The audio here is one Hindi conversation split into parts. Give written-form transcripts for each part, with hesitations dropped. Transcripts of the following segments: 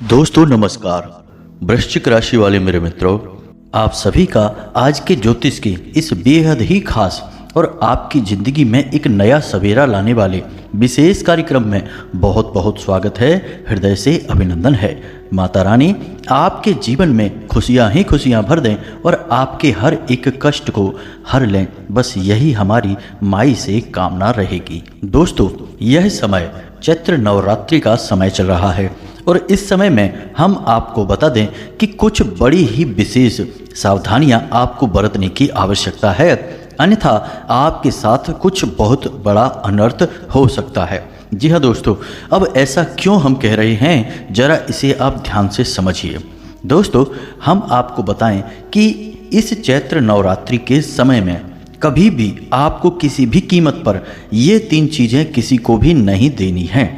दोस्तों नमस्कार। वृश्चिक राशि वाले मेरे मित्रों, आप सभी का आज के ज्योतिष की इस बेहद ही खास और आपकी ज़िंदगी में एक नया सवेरा लाने वाले विशेष कार्यक्रम में बहुत बहुत स्वागत है। हृदय से अभिनंदन है। माता रानी आपके जीवन में खुशियाँ ही खुशियाँ भर दें और आपके हर एक कष्ट को हर लें, बस यही हमारी माई से कामना रहेगी। दोस्तों, यह समय चैत्र नवरात्रि का समय चल रहा है और इस समय में हम आपको बता दें कि कुछ बड़ी ही विशेष सावधानियां आपको बरतने की आवश्यकता है, अन्यथा आपके साथ कुछ बहुत बड़ा अनर्थ हो सकता है। जी हाँ दोस्तों, अब ऐसा क्यों हम कह रहे हैं, जरा इसे आप ध्यान से समझिए। दोस्तों, हम आपको बताएं कि इस चैत्र नवरात्रि के समय में कभी भी आपको किसी भी कीमत पर ये 3 चीज़ें किसी को भी नहीं देनी हैं।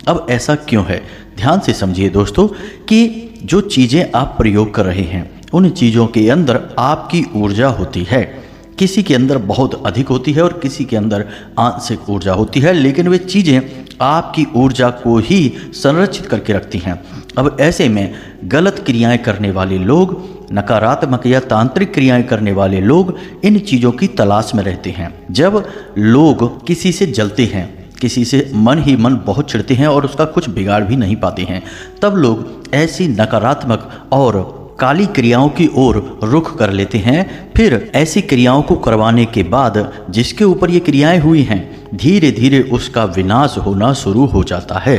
अब ऐसा क्यों है, ध्यान से समझिए दोस्तों कि जो चीज़ें आप प्रयोग कर रहे हैं उन चीज़ों के अंदर आपकी ऊर्जा होती है। किसी के अंदर बहुत अधिक होती है और किसी के अंदर आंशिक ऊर्जा होती है, लेकिन वे चीज़ें आपकी ऊर्जा को ही संरक्षित करके रखती हैं। अब ऐसे में गलत क्रियाएं करने वाले लोग, नकारात्मक या तांत्रिक क्रियाएं करने वाले लोग इन चीज़ों की तलाश में रहते हैं। जब लोग किसी से जलते हैं, किसी से मन ही मन बहुत चिढ़ते हैं और उसका कुछ बिगाड़ भी नहीं पाते हैं, तब लोग ऐसी नकारात्मक और काली क्रियाओं की ओर रुख कर लेते हैं। फिर ऐसी क्रियाओं को करवाने के बाद जिसके ऊपर ये क्रियाएं हुई हैं, धीरे धीरे उसका विनाश होना शुरू हो जाता है।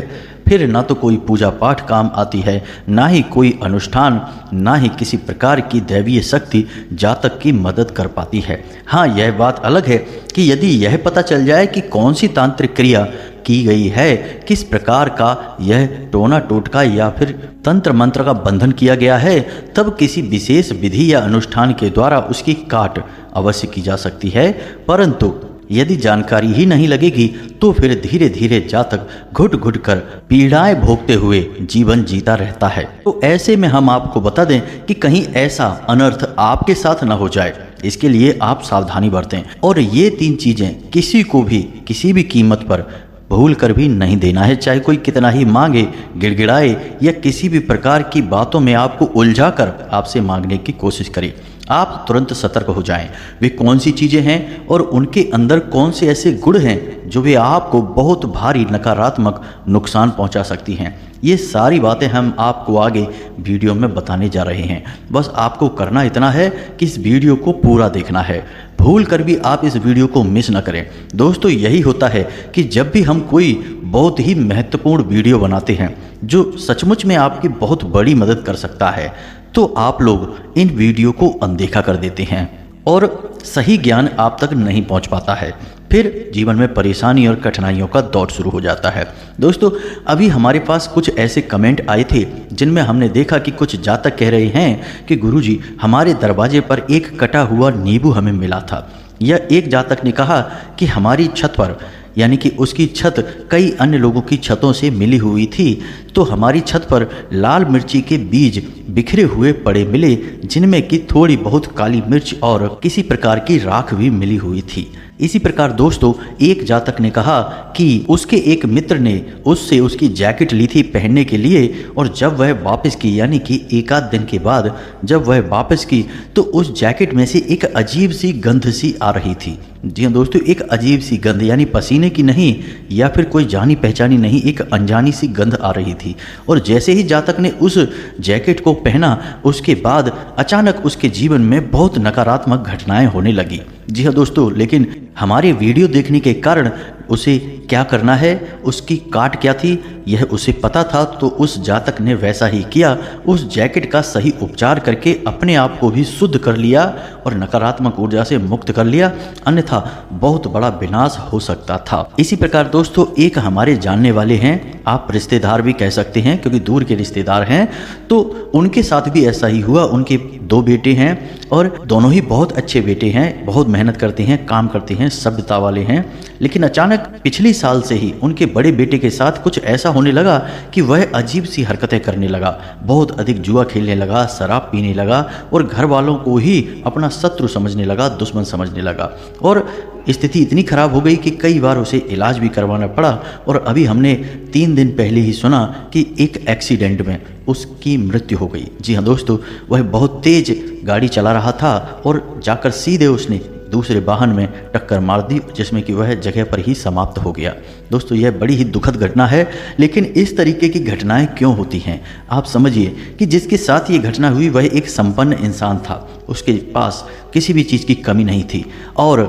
फिर ना तो कोई पूजा पाठ काम आती है, ना ही कोई अनुष्ठान, ना ही किसी प्रकार की दैवीय शक्ति जातक की मदद कर पाती है। हाँ, यह बात अलग है कि यदि यह पता चल जाए कि कौन सी तांत्रिक क्रिया की गई है, किस प्रकार का यह टोना टोटका या फिर तंत्र मंत्र का बंधन किया गया है, तब किसी विशेष विधि या अनुष्ठान के द्वारा उसकी काट अवश्य की जा सकती है। परंतु यदि जानकारी ही नहीं लगेगी तो फिर धीरे धीरे जातक घुट घुट कर पीड़ाएं भोगते हुए जीवन जीता रहता है। तो ऐसे में हम आपको बता दें कि कहीं ऐसा अनर्थ आपके साथ न हो जाए, इसके लिए आप सावधानी बरतें और ये 3 चीज़ें किसी को भी किसी भी कीमत पर भूल कर भी नहीं देना है। चाहे कोई कितना ही मांगे, गिड़गिड़ाए या किसी भी प्रकार की बातों में आपको उलझा कर आपसे मांगने की कोशिश करे, आप तुरंत सतर्क हो जाएं। वे कौन सी चीज़ें हैं और उनके अंदर कौन से ऐसे गुण हैं जो वे आपको बहुत भारी नकारात्मक नुकसान पहुंचा सकती हैं, ये सारी बातें हम आपको आगे वीडियो में बताने जा रहे हैं। बस आपको करना इतना है कि इस वीडियो को पूरा देखना है, भूल कर भी आप इस वीडियो को मिस न करें। दोस्तों, यही होता है कि जब भी हम कोई बहुत ही महत्वपूर्ण वीडियो बनाते हैं जो सचमुच में आपकी बहुत बड़ी मदद कर सकता है, तो आप लोग इन वीडियो को अनदेखा कर देते हैं और सही ज्ञान आप तक नहीं पहुंच पाता है। फिर जीवन में परेशानी और कठिनाइयों का दौर शुरू हो जाता है। दोस्तों, अभी हमारे पास कुछ ऐसे कमेंट आए थे जिनमें हमने देखा कि कुछ जातक कह रहे हैं कि गुरुजी, हमारे दरवाजे पर एक कटा हुआ नींबू हमें मिला था। या एक जातक ने कहा कि हमारी छत पर, यानी कि उसकी छत कई अन्य लोगों की छतों से मिली हुई थी, तो हमारी छत पर लाल मिर्ची के बीज बिखरे हुए पड़े मिले, जिनमें कि थोड़ी बहुत काली मिर्च और किसी प्रकार की राख भी मिली हुई थी। इसी प्रकार दोस्तों, एक जातक ने कहा कि उसके एक मित्र ने उससे उसकी जैकेट ली थी पहनने के लिए, और जब वह वापस की, यानी कि एक आध दिन के बाद जब वह वापस की, तो उस जैकेट में से एक अजीब सी गंध सी आ रही थी। जी हाँ दोस्तों, एक अजीब सी गंध, यानी पसीने की नहीं या फिर कोई जानी पहचानी नहीं, एक अनजानी सी गंध आ रही थी। और जैसे ही जातक ने उस जैकेट को पहना, उसके बाद अचानक उसके जीवन में बहुत नकारात्मक घटनाएं होने लगी। जी हाँ दोस्तों, लेकिन हमारे वीडियो देखने के कारण उसे क्या करना है, उसकी काट क्या थी, यह उसे पता था, तो उस जातक ने वैसा ही किया। उस जैकेट का सही उपचार करके अपने आप को भी शुद्ध कर लिया और नकारात्मक ऊर्जा से मुक्त कर लिया, अन्यथा बहुत बड़ा विनाश हो सकता था। इसी प्रकार दोस्तों, एक हमारे जानने वाले हैं, आप रिश्तेदार भी कह सकते हैं क्योंकि दूर के रिश्तेदार हैं, तो उनके साथ भी ऐसा ही हुआ। उनके 2 बेटे हैं और दोनों ही बहुत अच्छे बेटे हैं, बहुत मेहनत करते हैं, काम करते हैं, सभ्यता वाले हैं, लेकिन अचानक पिछले साल से ही उनके बड़े बेटे के साथ कुछ ऐसा होने लगा कि वह अजीब सी हरकतें करने लगा, बहुत अधिक जुआ खेलने लगा, शराब पीने लगा और घर वालों को ही अपना शत्रु समझने लगा, दुश्मन समझने लगा। और स्थिति इतनी खराब हो गई कि कई बार उसे इलाज भी करवाना पड़ा। और अभी हमने 3 दिन पहले ही सुना कि एक एक्सीडेंट में उसकी मृत्यु हो गई। जी हाँ दोस्तों, वह बहुत तेज गाड़ी चला रहा था और जाकर सीधे उसने दूसरे वाहन में टक्कर मार दी, जिसमें कि वह जगह पर ही समाप्त हो गया। दोस्तों, यह बड़ी ही दुखद घटना है, लेकिन इस तरीके की घटनाएं क्यों होती हैं? आप समझिए कि जिसके साथ ये घटना हुई वह एक संपन्न इंसान था, उसके पास किसी भी चीज़ की कमी नहीं थी और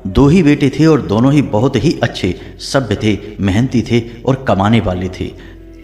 2 ही बेटे थे और दोनों ही बहुत ही अच्छे, सभ्य थे, मेहनती थे और कमाने वाले थे।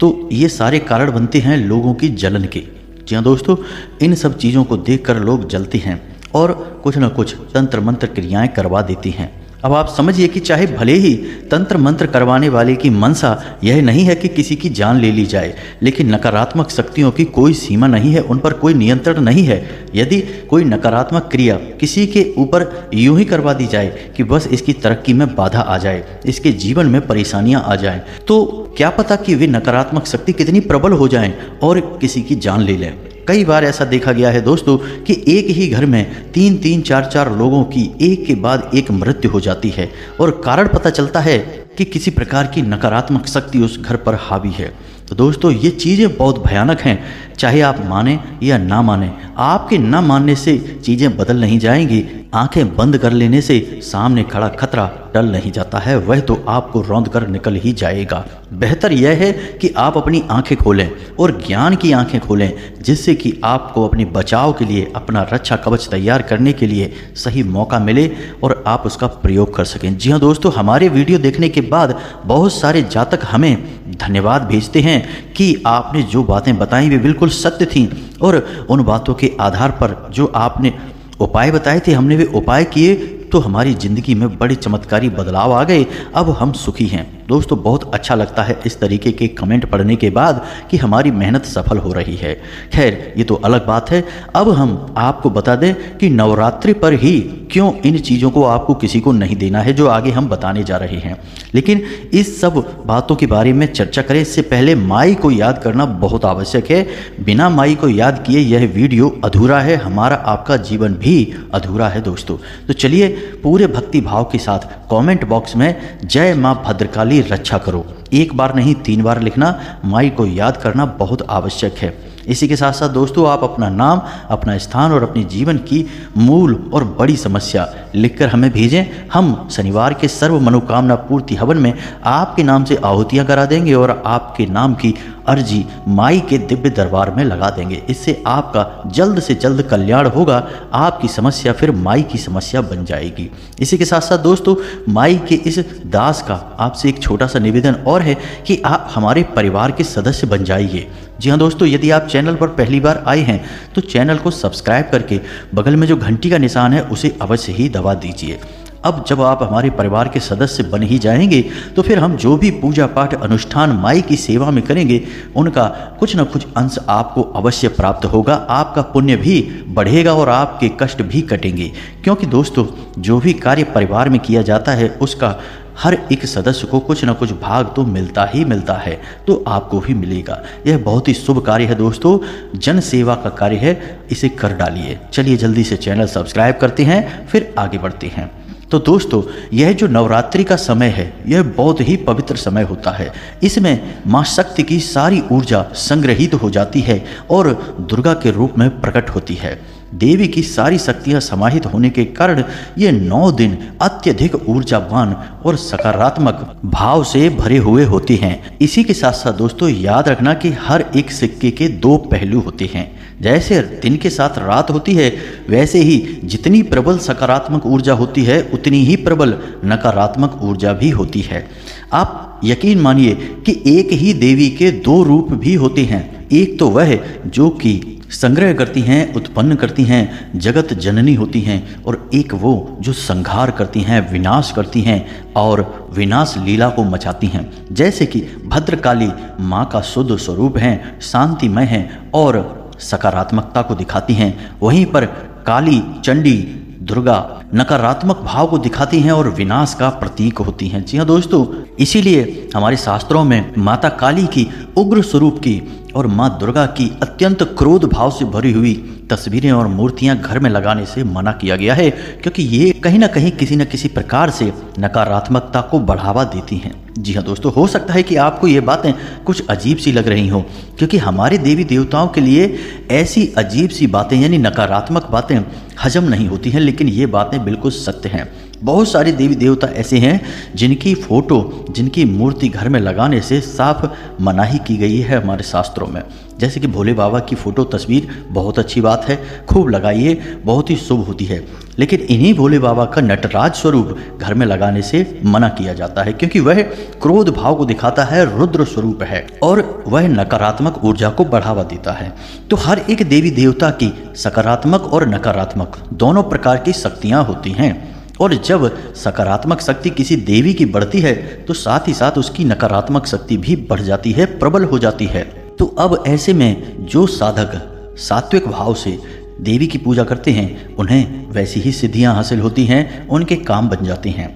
तो ये सारे कारण बनते हैं लोगों की जलन के। जी हाँ दोस्तों, इन सब चीज़ों को देखकर लोग जलते हैं और कुछ न कुछ तंत्र मंत्र क्रियाएं करवा देती हैं। अब आप समझिए कि चाहे भले ही तंत्र मंत्र करवाने वाले की मंशा यह नहीं है कि किसी की जान ले ली जाए, लेकिन नकारात्मक शक्तियों की कोई सीमा नहीं है, उन पर कोई नियंत्रण नहीं है। यदि कोई नकारात्मक क्रिया किसी के ऊपर यूं ही करवा दी जाए कि बस इसकी तरक्की में बाधा आ जाए, इसके जीवन में परेशानियां आ जाएं, तो क्या पता कि वे नकारात्मक शक्ति कितनी प्रबल हो जाएं और किसी की जान ले लें। कई बार ऐसा देखा गया है दोस्तों कि एक ही घर में 3-3, 4-4 लोगों की एक के बाद एक मृत्यु हो जाती है और कारण पता चलता है कि किसी प्रकार की नकारात्मक शक्ति उस घर पर हावी है। तो दोस्तों, ये चीज़ें बहुत भयानक हैं, चाहे आप माने या ना माने। आपके ना मानने से चीज़ें बदल नहीं जाएंगी, आंखें बंद कर लेने से सामने खड़ा खतरा टल नहीं जाता है, वह तो आपको रौंद कर निकल ही जाएगा। बेहतर यह है कि आप अपनी आंखें खोलें और ज्ञान की आंखें खोलें, जिससे कि आपको अपने बचाव के लिए, अपना रक्षा कवच तैयार करने के लिए सही मौका मिले और आप उसका प्रयोग कर सकें। जी हाँ दोस्तों, हमारे वीडियो देखने के बाद बहुत सारे जातक हमें धन्यवाद भेजते हैं कि आपने जो बातें बताई वे बिल्कुल सत्य थीं और उन बातों के आधार पर जो आपने उपाय बताए थे, हमने वे उपाय किए तो हमारी ज़िंदगी में बड़े चमत्कारी बदलाव आ गए, अब हम सुखी हैं। दोस्तों, बहुत अच्छा लगता है इस तरीके के कमेंट पढ़ने के बाद कि हमारी मेहनत सफल हो रही है। खैर, ये तो अलग बात है। अब हम आपको बता दें कि नवरात्रि पर ही क्यों इन चीज़ों को आपको किसी को नहीं देना है, जो आगे हम बताने जा रहे हैं। लेकिन इस सब बातों के बारे में चर्चा करें इससे पहले माई को याद करना बहुत आवश्यक है। बिना माई को याद किए यह वीडियो अधूरा है, हमारा आपका जीवन भी अधूरा है दोस्तों। तो चलिए पूरे भक्ति भाव के साथ कमेंट बॉक्स में जय मां भद्रकाली रक्षा करो 1 बार नहीं 3 बार लिखना। माई को याद करना बहुत आवश्यक है। इसी के साथ साथ दोस्तों, आप अपना नाम, अपना स्थान और अपने जीवन की मूल और बड़ी समस्या लिखकर हमें भेजें। हम शनिवार के सर्व मनोकामना पूर्ति हवन में आपके नाम से आहुतियां करा देंगे और आपके नाम की अर्जी माई के दिव्य दरबार में लगा देंगे। इससे आपका जल्द से जल्द कल्याण होगा, आपकी समस्या फिर माई की समस्या बन जाएगी। इसी के साथ साथ दोस्तों, माई के इस दास का आपसे एक छोटा सा निवेदन और है कि आप हमारे परिवार के सदस्य बन जाइए। जी हाँ दोस्तों, यदि आप चैनल पर पहली बार आए हैं तो चैनल को सब्सक्राइब करके बगल में जो घंटी का निशान है उसे अवश्य ही दबा दीजिए। अब जब आप हमारे परिवार के सदस्य बन ही जाएंगे तो फिर हम जो भी पूजा पाठ अनुष्ठान माई की सेवा में करेंगे उनका कुछ न कुछ अंश आपको अवश्य प्राप्त होगा। आपका पुण्य भी बढ़ेगा और आपके कष्ट भी कटेंगे, क्योंकि दोस्तों जो भी कार्य परिवार में किया जाता है उसका हर एक सदस्य को कुछ न कुछ भाग तो मिलता ही मिलता है, तो आपको भी मिलेगा। यह बहुत ही शुभ कार्य है दोस्तों, जन सेवा का कार्य है, इसे कर डालिए। चलिए जल्दी से चैनल सब्सक्राइब करते हैं, फिर आगे बढ़ते हैं। तो दोस्तों, यह जो नवरात्रि का समय है यह बहुत ही पवित्र समय होता है। इसमें माँ शक्ति की सारी ऊर्जा संग्रहित हो जाती है और दुर्गा के रूप में प्रकट होती है। देवी की सारी शक्तियां समाहित होने के कारण ये 9 दिन अत्यधिक ऊर्जावान और सकारात्मक भाव से भरे हुए होते हैं। इसी के साथ साथ दोस्तों याद रखना कि हर एक सिक्के के 2 पहलू होते हैं। जैसे दिन के साथ रात होती है, वैसे ही जितनी प्रबल सकारात्मक ऊर्जा होती है उतनी ही प्रबल नकारात्मक ऊर्जा भी होती है। आप यकीन मानिए कि एक ही देवी के 2 रूप भी होते हैं। एक तो वह जो कि संग्रह करती हैं, उत्पन्न करती हैं, जगत जननी होती हैं, और एक वो जो संहार करती हैं, विनाश करती हैं और विनाश लीला को मचाती हैं। जैसे कि भद्रकाली माँ का शुद्ध स्वरूप हैं, शांतिमय हैं और सकारात्मकता को दिखाती हैं। वहीं पर काली चंडी दुर्गा नकारात्मक भाव को दिखाती हैं और विनाश का प्रतीक होती हैं। जी हाँ दोस्तों, इसीलिए हमारे शास्त्रों में माता काली की उग्र स्वरूप की और माँ दुर्गा की अत्यंत क्रोध भाव से भरी हुई तस्वीरें और मूर्तियां घर में लगाने से मना किया गया है, क्योंकि ये कहीं ना कहीं किसी न किसी प्रकार से नकारात्मकता को बढ़ावा देती हैं। जी हाँ दोस्तों, हो सकता है कि आपको ये बातें कुछ अजीब सी लग रही हों, क्योंकि हमारे देवी देवताओं के लिए ऐसी अजीब सी बातें यानी नकारात्मक बातें हजम नहीं होती हैं, लेकिन ये बातें बिल्कुल सत्य हैं। बहुत सारे देवी देवता ऐसे हैं जिनकी फोटो, जिनकी मूर्ति घर में लगाने से साफ मनाही की गई है हमारे शास्त्रों में। जैसे कि भोले बाबा की फ़ोटो तस्वीर बहुत अच्छी बात है, खूब लगाइए, बहुत ही शुभ होती है, लेकिन इन्हीं भोले बाबा का नटराज स्वरूप घर में लगाने से मना किया जाता है, क्योंकि वह क्रोध भाव को दिखाता है, रुद्र स्वरूप है और वह नकारात्मक ऊर्जा को बढ़ावा देता है। तो हर एक देवी देवता की सकारात्मक और नकारात्मक दोनों प्रकार की शक्तियाँ होती हैं, और जब सकारात्मक शक्ति किसी देवी की बढ़ती है तो साथ ही साथ उसकी नकारात्मक शक्ति भी बढ़ जाती है, प्रबल हो जाती है। तो अब ऐसे में जो साधक सात्विक भाव से देवी की पूजा करते हैं उन्हें वैसी ही सिद्धियां हासिल होती हैं, उनके काम बन जाते हैं।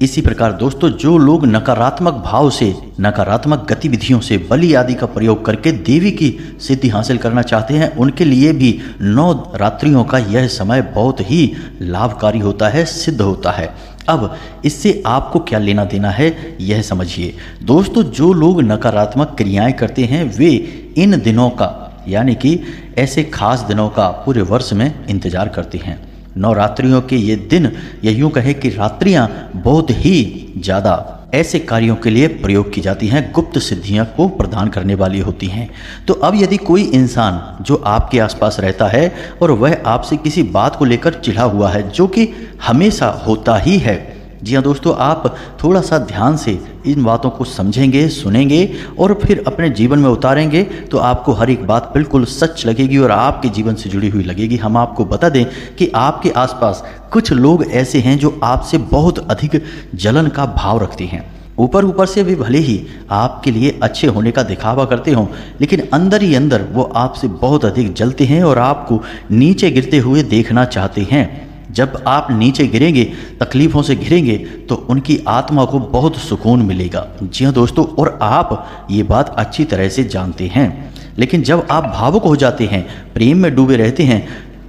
इसी प्रकार दोस्तों, जो लोग नकारात्मक भाव से, नकारात्मक गतिविधियों से, बलि आदि का प्रयोग करके देवी की सिद्धि हासिल करना चाहते हैं, उनके लिए भी 9 रात्रियों का यह समय बहुत ही लाभकारी होता है, सिद्ध होता है। अब इससे आपको क्या लेना देना है यह समझिए दोस्तों। जो लोग नकारात्मक क्रियाएं करते हैं वे इन दिनों का, यानी कि ऐसे खास दिनों का पूरे वर्ष में इंतजार करते हैं। नवरात्रियों के ये दिन, या यूँ कहे कि रात्रियां बहुत ही ज़्यादा ऐसे कार्यों के लिए प्रयोग की जाती हैं, गुप्त सिद्धियां को प्रदान करने वाली होती हैं। तो अब यदि कोई इंसान जो आपके आसपास रहता है और वह आपसे किसी बात को लेकर चिढ़ा हुआ है, जो कि हमेशा होता ही है, जी हाँ दोस्तों, आप थोड़ा सा ध्यान से इन बातों को समझेंगे, सुनेंगे और फिर अपने जीवन में उतारेंगे तो आपको हर एक बात बिल्कुल सच लगेगी और आपके जीवन से जुड़ी हुई लगेगी। हम आपको बता दें कि आपके आसपास कुछ लोग ऐसे हैं जो आपसे बहुत अधिक जलन का भाव रखते हैं। ऊपर ऊपर से भी भले ही आपके लिए अच्छे होने का दिखावा करते हों, लेकिन अंदर ही अंदर वो आपसे बहुत अधिक जलते हैं और आपको नीचे गिरते हुए देखना चाहते हैं। जब आप नीचे गिरेंगे, तकलीफ़ों से घिरेंगे, तो उनकी आत्मा को बहुत सुकून मिलेगा। जी हाँ दोस्तों, और आप ये बात अच्छी तरह से जानते हैं। लेकिन जब आप भावुक हो जाते हैं, प्रेम में डूबे रहते हैं,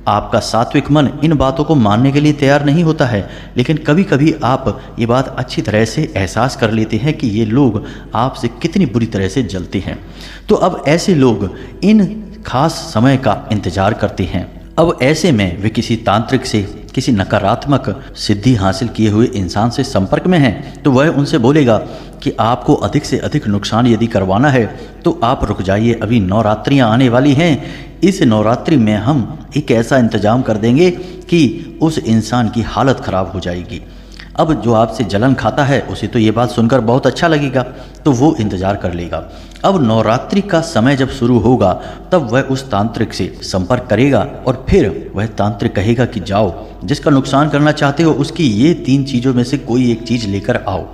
आपका सात्विक मन इन बातों को मानने के लिए तैयार नहीं होता है। लेकिन कभी कभी आप ये बात अच्छी तरह से एहसास कर लेते हैं कि ये लोग आपसे कितनी बुरी तरह से जलते हैं। तो अब ऐसे लोग इन खास समय का इंतज़ार करते हैं। अब ऐसे में वे किसी तांत्रिक से, किसी नकारात्मक सिद्धि हासिल किए हुए इंसान से संपर्क में हैं, तो वह उनसे बोलेगा कि आपको अधिक से अधिक नुकसान यदि करवाना है तो आप रुक जाइए, अभी नवरात्रियां आने वाली हैं। इस नवरात्रि में हम एक ऐसा इंतजाम कर देंगे कि उस इंसान की हालत खराब हो जाएगी। अब जो आपसे जलन खाता है उसे तो ये बात सुनकर बहुत अच्छा लगेगा, तो वो इंतज़ार कर लेगा। अब नवरात्रि का समय जब शुरू होगा तब वह उस तांत्रिक से संपर्क करेगा और फिर वह तांत्रिक कहेगा कि जाओ, जिसका नुकसान करना चाहते हो उसकी ये 3 चीज़ों में से कोई एक चीज़ लेकर आओ।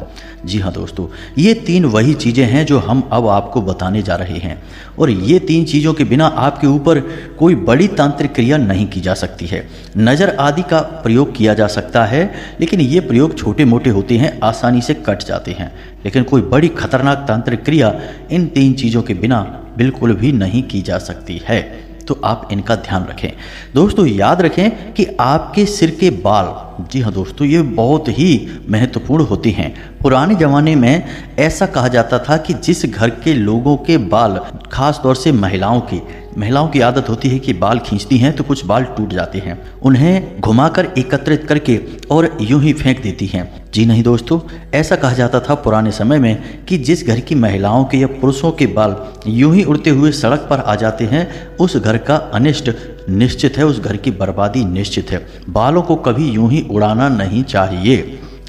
जी हाँ दोस्तों, ये 3 वही चीज़ें हैं जो हम अब आपको बताने जा रहे हैं, और ये 3 चीज़ों के बिना आपके ऊपर कोई बड़ी तांत्रिक क्रिया नहीं की जा सकती है। नज़र आदि का प्रयोग किया जा सकता है, लेकिन ये प्रयोग छोटे मोटे होते हैं, आसानी से कट जाते हैं। लेकिन कोई बड़ी खतरनाक तांत्रिक क्रिया इन 3 चीज़ों के बिना बिल्कुल भी नहीं की जा सकती है। तो आप इनका ध्यान रखें दोस्तों। याद रखें कि आपके सिर के बाल, जी हाँ दोस्तों, ये बहुत ही महत्वपूर्ण होते हैं। पुराने ज़माने में ऐसा कहा जाता था कि जिस घर के लोगों के बाल, खास तौर से महिलाओं की आदत होती है कि बाल खींचती हैं तो कुछ बाल टूट जाते हैं, उन्हें घुमाकर एकत्रित करके और यूं ही फेंक देती हैं। जी नहीं दोस्तों, ऐसा कहा जाता था पुराने समय में कि जिस घर की महिलाओं के या पुरुषों के बाल यूं ही उड़ते हुए सड़क पर आ जाते हैं, उस घर का अनिष्ट निश्चित है, उस घर की बर्बादी निश्चित है। बालों को कभी यूं ही उड़ाना नहीं चाहिए,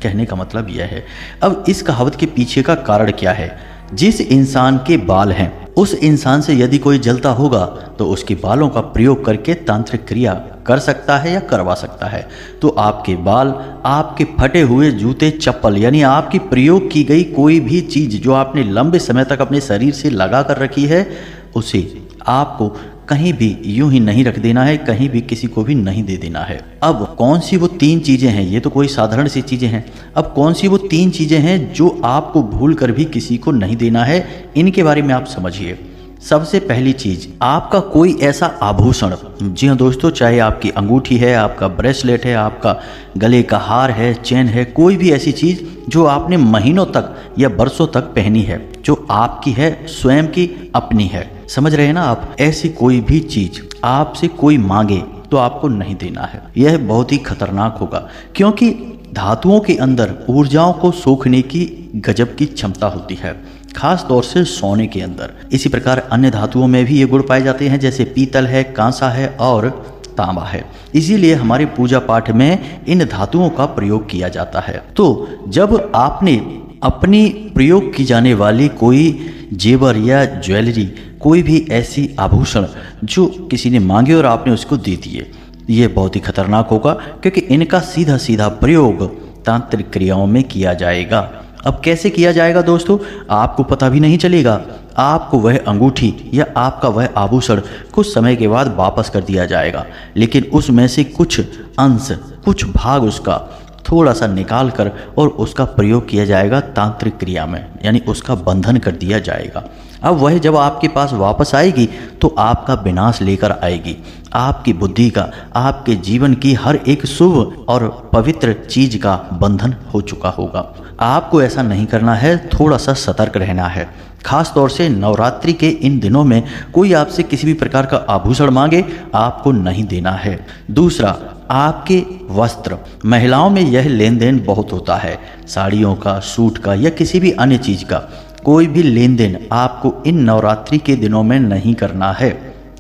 कहने का मतलब यह है। अब इस कहावत के पीछे का कारण क्या है? जिस इंसान के बाल हैं उस इंसान से यदि कोई जलता होगा तो उसके बालों का प्रयोग करके तांत्रिक क्रिया कर सकता है या करवा सकता है। तो आपके बाल, आपके फटे हुए जूते चप्पल, यानी आपकी प्रयोग की गई कोई भी चीज़ जो आपने लंबे समय तक अपने शरीर से लगा कर रखी है, उसे आपको कहीं भी यूं ही नहीं रख देना है, कहीं भी किसी को भी नहीं दे देना है। अब कौन सी वो 3 चीज़ें हैं? ये तो कोई साधारण सी चीज़ें हैं। अब कौन सी वो 3 चीज़ें हैं जो आपको भूल कर भी किसी को नहीं देना है, इनके बारे में आप समझिए। सबसे पहली चीज, आपका कोई ऐसा आभूषण, जी हाँ दोस्तों, चाहे आपकी अंगूठी है, आपका ब्रेसलेट है, आपका गले का हार है, चेन है, कोई भी ऐसी चीज जो आपने महीनों तक या बरसों तक पहनी है, जो आपकी है, स्वयं की अपनी है, समझ रहे हैं ना आप। ऐसी कोई भी चीज आपसे कोई मांगे तो आपको नहीं देना है। यह बहुत ही खतरनाक होगा, क्योंकि धातुओं के अंदर ऊर्जाओं को सोखने की गजब की क्षमता होती है, खास तौर से सोने के अंदर। इसी प्रकार अन्य धातुओं में भी ये गुण पाए जाते हैं, जैसे पीतल है, कांसा है और तांबा है। इसीलिए हमारे पूजा पाठ में इन धातुओं का प्रयोग किया जाता है। तो जब आपने अपनी प्रयोग की जाने वाली कोई जेवर या ज्वेलरी, कोई भी ऐसी आभूषण जो किसी ने मांगे और आपने उसको दे दिए, ये बहुत ही खतरनाक होगा, क्योंकि इनका सीधा सीधा प्रयोग तांत्रिक क्रियाओं में किया जाएगा। अब कैसे किया जाएगा दोस्तों, आपको पता भी नहीं चलेगा। आपको वह अंगूठी या आपका वह आभूषण कुछ समय के बाद वापस कर दिया जाएगा, लेकिन उसमें से कुछ अंश, कुछ भाग उसका थोड़ा सा निकाल कर और उसका प्रयोग किया जाएगा तांत्रिक क्रिया में, यानी उसका बंधन कर दिया जाएगा। अब वह जब आपके पास वापस आएगी तो आपका विनाश लेकर आएगी। आपकी बुद्धि का, आपके जीवन की हर एक शुभ और पवित्र चीज का बंधन हो चुका होगा। आपको ऐसा नहीं करना है, थोड़ा सा सतर्क रहना है। खास तौर से नवरात्रि के इन दिनों में कोई आपसे किसी भी प्रकार का आभूषण मांगे, आपको नहीं देना है। दूसरा, आपके वस्त्र, महिलाओं में यह लेन देन बहुत होता है, साड़ियों का, सूट का या किसी भी अन्य चीज का कोई भी लेन देन आपको इन नवरात्रि के दिनों में नहीं करना है,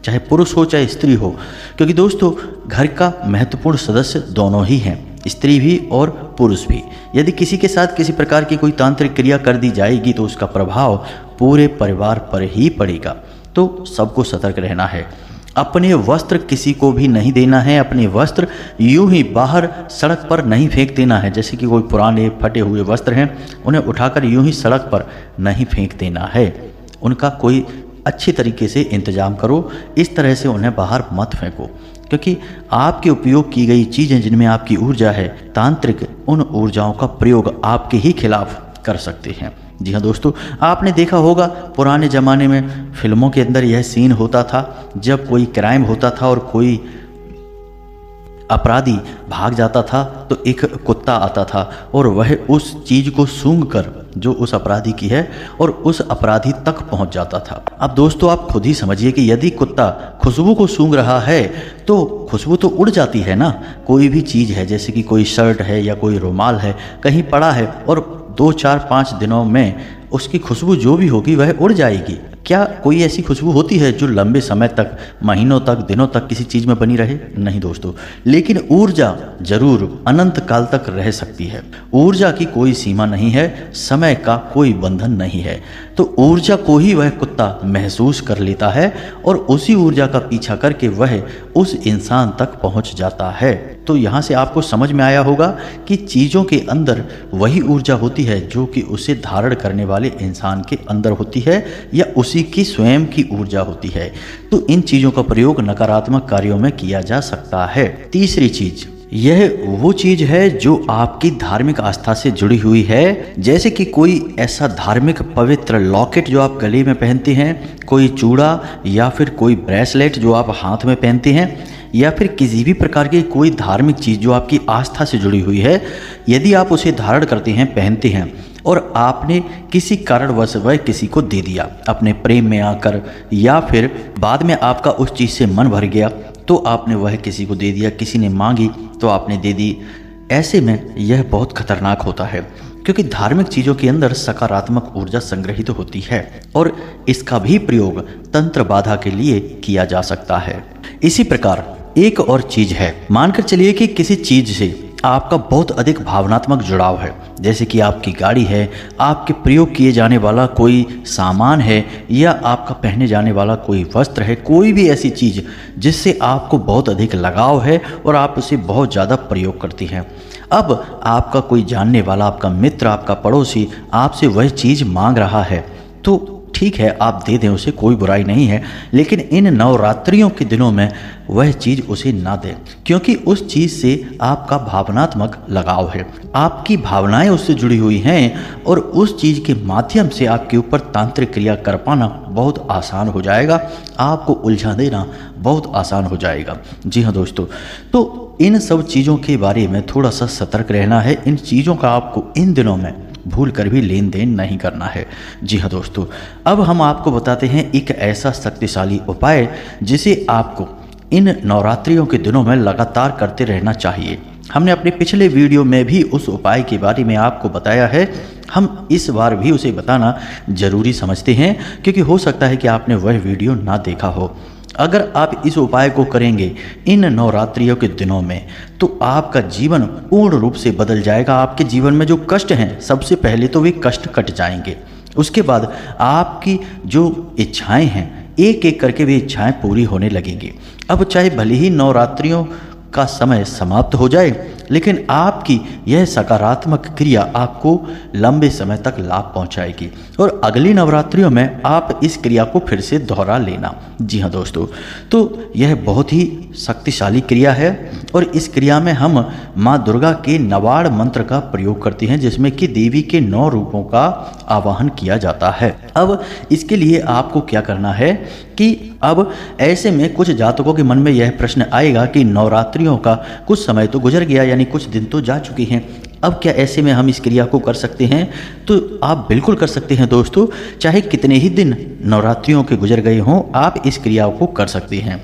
चाहे पुरुष हो चाहे स्त्री हो, क्योंकि दोस्तों घर का महत्वपूर्ण सदस्य दोनों ही हैं, स्त्री भी और पुरुष भी। यदि किसी के साथ किसी प्रकार की कोई तांत्रिक क्रिया कर दी जाएगी तो उसका प्रभाव पूरे परिवार पर ही पड़ेगा। तो सबको सतर्क रहना है। अपने वस्त्र किसी को भी नहीं देना है। अपने वस्त्र यूं ही बाहर सड़क पर नहीं फेंक देना है। जैसे कि कोई पुराने फटे हुए वस्त्र हैं, उन्हें उठाकर यूं ही सड़क पर नहीं फेंक देना है। उनका कोई अच्छी तरीके से इंतजाम करो, इस तरह से उन्हें बाहर मत फेंको, क्योंकि आपके उपयोग की गई चीज़ें जिनमें आपकी ऊर्जा है, तांत्रिक उन ऊर्जाओं का प्रयोग आपके ही खिलाफ कर सकते हैं। जी हाँ दोस्तों, आपने देखा होगा पुराने ज़माने में फिल्मों के अंदर यह सीन होता था, जब कोई क्राइम होता था और कोई अपराधी भाग जाता था तो एक कुत्ता आता था और वह उस चीज़ को सूंघकर जो उस अपराधी की है और उस अपराधी तक पहुंच जाता था। अब दोस्तों आप खुद ही समझिए कि यदि कुत्ता खुशबू को सूंघ रहा है तो खुशबू तो उड़ जाती है ना। कोई भी चीज़ है, जैसे कि कोई शर्ट है या कोई रुमाल है कहीं पड़ा है और 2, 4, 5 दिनों में उसकी खुशबू जो भी होगी वह उड़ जाएगी। क्या कोई ऐसी खुशबू होती है जो लंबे समय तक, महीनों तक, दिनों तक किसी चीज़ में बनी रहे? नहीं दोस्तों, लेकिन ऊर्जा जरूर अनंत काल तक रह सकती है। ऊर्जा की कोई सीमा नहीं है, समय का कोई बंधन नहीं है। तो ऊर्जा को ही वह कुत्ता महसूस कर लेता है और उसी ऊर्जा का पीछा करके वह उस इंसान तक पहुंच जाता है। तो यहाँ से आपको समझ में आया होगा कि चीज़ों के अंदर वही ऊर्जा होती है जो कि उसे धारण करने वाले इंसान के अंदर होती है या उसी की स्वयं की ऊर्जा होती है। तो इन चीज़ों का प्रयोग नकारात्मक कार्यों में किया जा सकता है। तीसरी चीज, यह वो चीज है जो आपकी धार्मिक आस्था से जुड़ी हुई है, जैसे कि कोई ऐसा धार्मिक पवित्र लॉकेट जो आप गले में पहनते हैं, कोई चूड़ा या फिर कोई ब्रेसलेट जो आप हाथ में पहनते हैं, या फिर किसी भी प्रकार की कोई धार्मिक चीज़ जो आपकी आस्था से जुड़ी हुई है, यदि आप उसे धारण करते हैं, पहनते हैं और आपने किसी कारणवश वह किसी को दे दिया अपने प्रेम में आकर, या फिर बाद में आपका उस चीज़ से मन भर गया तो आपने वह किसी को दे दिया, किसी ने मांगी तो आपने दे दी, ऐसे में यह बहुत खतरनाक होता है, क्योंकि धार्मिक चीज़ों के अंदर सकारात्मक ऊर्जा संग्रहित होती है और इसका भी प्रयोग तंत्र बाधा के लिए किया जा सकता है। इसी प्रकार एक और चीज़ है, मानकर चलिए कि किसी चीज़ से आपका बहुत अधिक भावनात्मक जुड़ाव है, जैसे कि आपकी गाड़ी है, आपके प्रयोग किए जाने वाला कोई सामान है, या आपका पहने जाने वाला कोई वस्त्र है, कोई भी ऐसी चीज़ जिससे आपको बहुत अधिक लगाव है और आप उसे बहुत ज़्यादा प्रयोग करती हैं। अब आपका कोई जानने वाला, आपका मित्र, आपका पड़ोसी आपसे वह चीज़ मांग रहा है, तो ठीक है, आप दे दें उसे, कोई बुराई नहीं है, लेकिन इन नवरात्रियों के दिनों में वह चीज़ उसे ना दें, क्योंकि उस चीज़ से आपका भावनात्मक लगाव है, आपकी भावनाएं उससे जुड़ी हुई हैं और उस चीज़ के माध्यम से आपके ऊपर तांत्रिक क्रिया कर पाना बहुत आसान हो जाएगा, आपको उलझा देना बहुत आसान हो जाएगा। जी हाँ दोस्तों, तो इन सब चीज़ों के बारे में थोड़ा सा सतर्क रहना है। इन चीज़ों का आपको इन दिनों में भूल कर भी लेन देन नहीं करना है। जी हाँ दोस्तों, अब हम आपको बताते हैं एक ऐसा शक्तिशाली उपाय जिसे आपको इन नवरात्रियों के दिनों में लगातार करते रहना चाहिए। हमने अपने पिछले वीडियो में भी उस उपाय के बारे में आपको बताया है, हम इस बार भी उसे बताना ज़रूरी समझते हैं, क्योंकि हो सकता है कि आपने वह वीडियो ना देखा हो। अगर आप इस उपाय को करेंगे इन नवरात्रियों के दिनों में, तो आपका जीवन पूर्ण रूप से बदल जाएगा। आपके जीवन में जो कष्ट हैं, सबसे पहले तो वे कष्ट कट जाएंगे। उसके बाद आपकी जो इच्छाएं हैं, एक एक करके वे इच्छाएं पूरी होने लगेंगी। अब चाहे भले ही नवरात्रियों का समय समाप्त हो जाए, लेकिन आपकी यह सकारात्मक क्रिया आपको लंबे समय तक लाभ पहुंचाएगी और अगली नवरात्रियों में आप इस क्रिया को फिर से दोहरा लेना। जी हाँ दोस्तों, तो यह बहुत ही शक्तिशाली क्रिया है और इस क्रिया में हम माँ दुर्गा के नवाड़ मंत्र का प्रयोग करते हैं, जिसमें कि देवी के 9 रूपों का आवाहन किया जाता है। अब इसके लिए आपको क्या करना है कि अब ऐसे में कुछ जातकों के मन में यह प्रश्न आएगा कि नवरात्रियों का कुछ समय तो गुजर गया, यानी कुछ दिन तो जा चुके हैं, अब क्या ऐसे में हम इस क्रिया को कर सकते हैं? तो आप बिल्कुल कर सकते हैं दोस्तों, चाहे कितने ही दिन नवरात्रियों के गुजर गए हों, आप इस क्रिया को कर सकते हैं।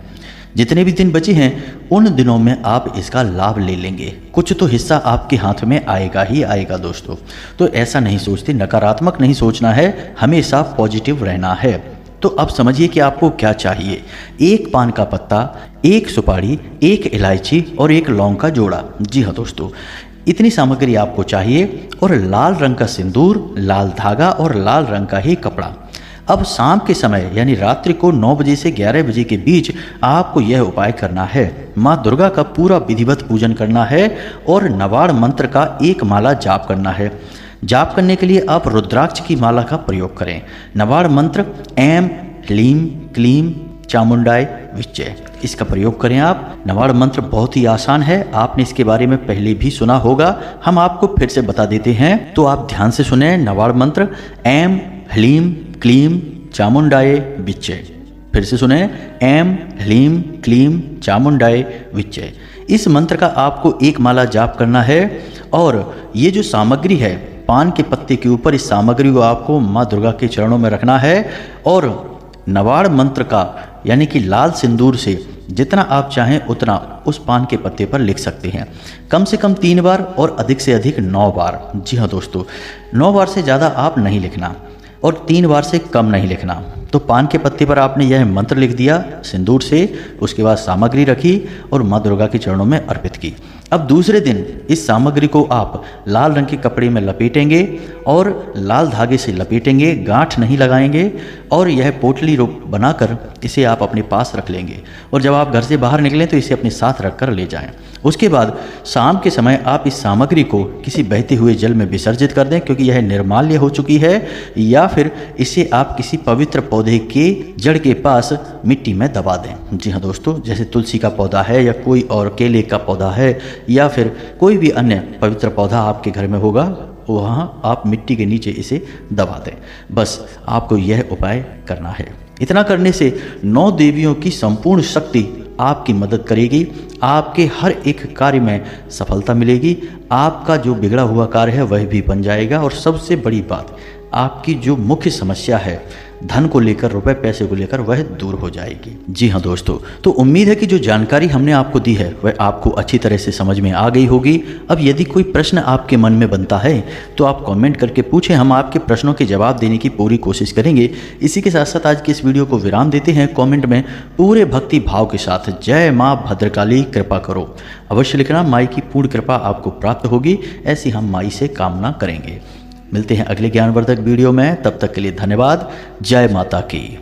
जितने भी दिन बचे हैं उन दिनों में आप इसका लाभ ले लेंगे, कुछ तो हिस्सा आपके हाथ में आएगा ही आएगा दोस्तों। तो ऐसा नहीं सोचते, नकारात्मक नहीं सोचना है, हमेशा पॉजिटिव रहना है। तो अब समझिए कि आपको क्या चाहिए। 1 पान का पत्ता, 1 सुपारी, 1 इलायची और 1 लौंग का जोड़ा। जी हाँ दोस्तों, इतनी सामग्री आपको चाहिए और लाल रंग का सिंदूर, लाल धागा और लाल रंग का ही कपड़ा। अब शाम के समय यानी रात्रि को 9 बजे से 11 बजे के बीच आपको यह उपाय करना है। माँ दुर्गा का पूरा विधिवत पूजन करना है और नवाड़ मंत्र का 1 माला जाप करना है। जाप करने के लिए आप रुद्राक्ष की माला का प्रयोग करें। नवाड़ मंत्र ऐं ह्लीं क्लीं चामुंडाय विच्चे, इसका प्रयोग करें आप। नवाड़ मंत्र बहुत ही आसान है, आपने इसके बारे में पहले भी सुना होगा, हम आपको फिर से बता देते हैं, तो आप ध्यान से सुने। नवाड़ मंत्र ऐं ह्लीं क्लीं चामुंडाय विच्चे, फिर से सुने, ऐं ह्लीं क्लीं चामुंडाय विच्चे। इस मंत्र का आपको 1 माला जाप करना है और ये जो सामग्री है, पान के पत्ते के ऊपर इस सामग्री को आपको माँ दुर्गा के चरणों में रखना है और नवाड़ मंत्र का यानी कि लाल सिंदूर से जितना आप चाहें उतना उस पान के पत्ते पर लिख सकते हैं। कम से कम 3 बार और अधिक से अधिक 9 बार। जी हाँ दोस्तों, 9 बार से ज़्यादा आप नहीं लिखना और 3 बार से कम नहीं लिखना। तो पान के पत्ते पर आपने यह मंत्र लिख दिया सिंदूर से, उसके बाद सामग्री रखी और माँ दुर्गा के चरणों में अर्पित की। अब दूसरे दिन इस सामग्री को आप लाल रंग के कपड़े में लपेटेंगे और लाल धागे से लपेटेंगे, गांठ नहीं लगाएंगे और यह पोटली रूप बनाकर इसे आप अपने पास रख लेंगे और जब आप घर से बाहर निकलें तो इसे अपने साथ रख कर ले जाएं। उसके बाद शाम के समय आप इस सामग्री को किसी बहते हुए जल में विसर्जित कर दें, क्योंकि यह निर्माल्य हो चुकी है, या फिर इसे आप किसी पवित्र पौधे के जड़ के पास मिट्टी में दबा दें। जी हाँ दोस्तों, जैसे तुलसी का पौधा है या कोई और केले का पौधा है या फिर कोई भी अन्य पवित्र पौधा आपके घर में होगा, वहाँ आप मिट्टी के नीचे इसे दबा दें। बस आपको यह उपाय करना है। इतना करने से 9 देवियों की संपूर्ण शक्ति आपकी मदद करेगी, आपके हर एक कार्य में सफलता मिलेगी, आपका जो बिगड़ा हुआ कार्य है वह भी बन जाएगा और सबसे बड़ी बात, आपकी जो मुख्य समस्या है धन को लेकर, रुपए पैसे को लेकर, वह दूर हो जाएगी। जी हाँ दोस्तों, तो उम्मीद है कि जो जानकारी हमने आपको दी है वह आपको अच्छी तरह से समझ में आ गई होगी। अब यदि कोई प्रश्न आपके मन में बनता है तो आप कमेंट करके पूछें, हम आपके प्रश्नों के जवाब देने की पूरी कोशिश करेंगे। इसी के साथ साथ आज की इस वीडियो को विराम देते हैं। कॉमेंट में पूरे भक्ति भाव के साथ जय माँ भद्रकाली कृपा करो अवश्य लिखना, माई की पूर्ण कृपा आपको प्राप्त होगी, ऐसी हम माई से कामना करेंगे। मिलते हैं अगले ज्ञानवर्धक वीडियो में, तब तक के लिए धन्यवाद। जय माता की।